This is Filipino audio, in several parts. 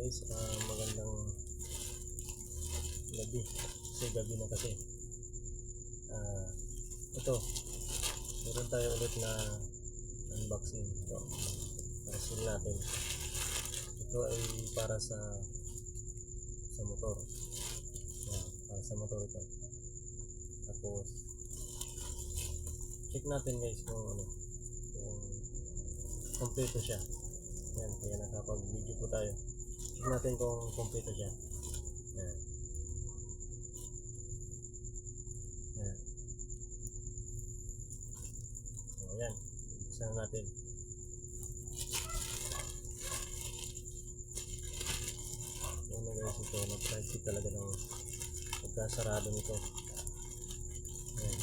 Guys, magandang gabi. Kasi gabi na kasi. Ito, meron tayo ulit na unboxing. Ito, para seal natin. Ito ay para sa motor. Para sa motor ito. Tapos, check natin guys kung kung kompleto siya. Yan, kaya nakapag-video po tayo. Check natin kung kompleto siya. Yan. Yan. So, yan. Isa natin. Yan na guys, ito. Nag-price talaga ng pagkasarado nito. Yan.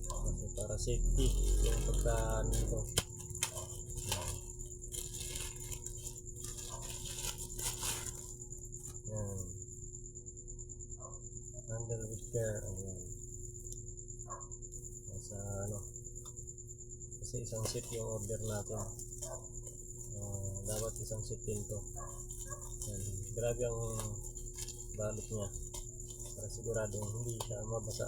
Kasi para safety yung pagka nito. Yan. Handle with care. Ayan. Nasa kasi isang set yung order natin. Dapat isang set din to. Yan. Grabe ang balot niya. Para siguradong hindi siya mabasa.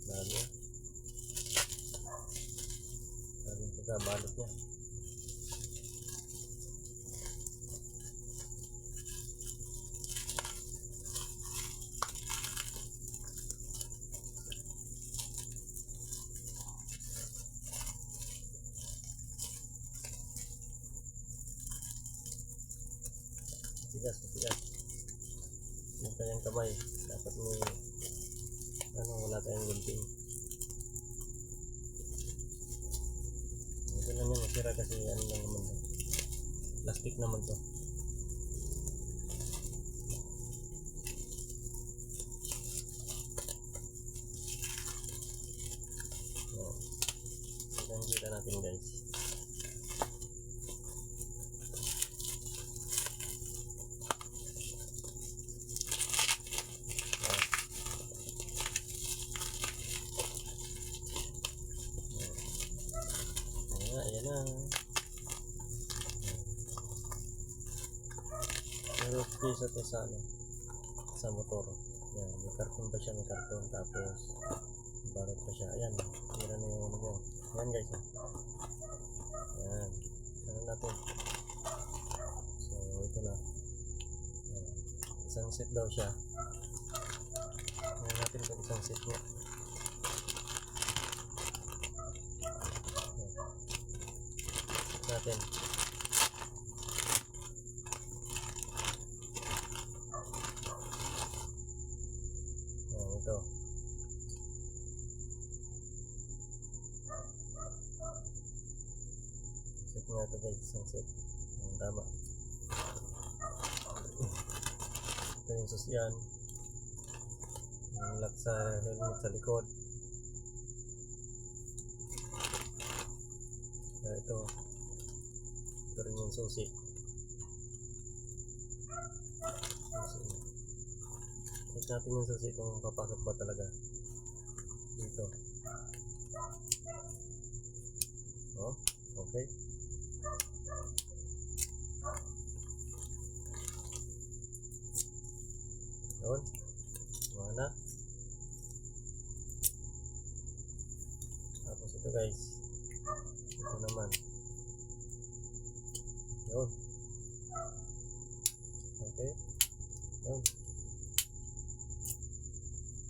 Grabe. Grabe yung pagkabalot niya. Matigas. Yung kanyang kamay dapat may wala tayong gunting. Ito lang yung masira kasi lang naman to, plastic naman to. Ito kita natin guys. Ayan na. Pero piso to sa motor. Yan, may karton pa siya, may karton. Tapos balot pa siya. Ayan, mira na yung ano. Ayan guys. Ayan. Saan natin? So, ito na. Ayan. Isang set daw siya. Ayan natin kung isang set niya. Natin. Ito. Set nga ito guys, isang set. Tama. Ito yung susyan. Yung lock sa helmet sa likod. Ito rin yung susi. Check natin yung susi kung papasok ba talaga dito. Okay. Yun. Mana. Tapos ito guys. Ito naman. Yun. Okay. Yun.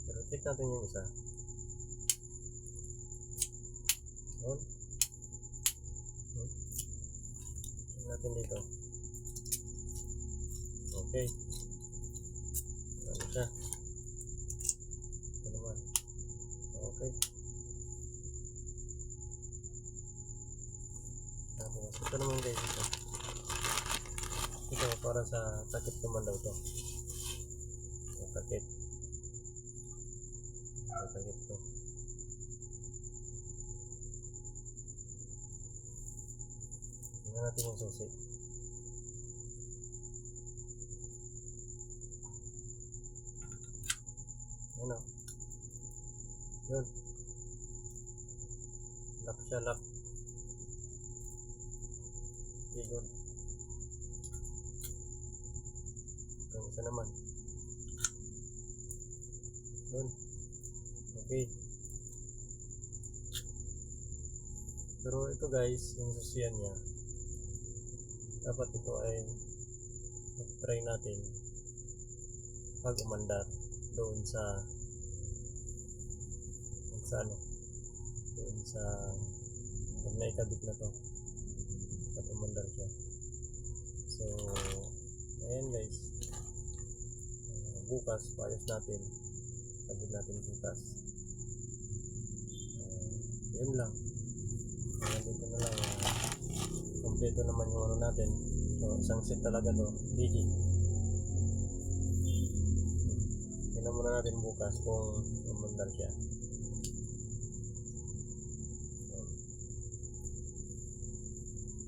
Pero check natin yung isa. Yun. Check natin dito. Okay. Ano siya? Ito naman. Okay. Tapos ito naman guys, ito para sa takip naman daw to. Takip to. Tingnan natin yung susi. Yun. Lock siya, lock. Okay, good. Itong isa naman. Doon. Okay. Pero ito guys, yung susiyan niya, dapat ito ay try natin pag umandar doon sa ano, doon sa pag naikabit na to, dapat umandar siya. So ayan guys, bukas paayos natin, kabit natin bukas. Yun lang. Dito na lang, kompleto naman yung ano natin. So, isang set talaga to, DG. Tingnan muna natin bukas kung umandar siya.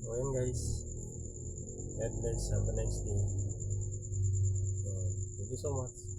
So ayan guys, God bless, have a nice day. So, thank you so much.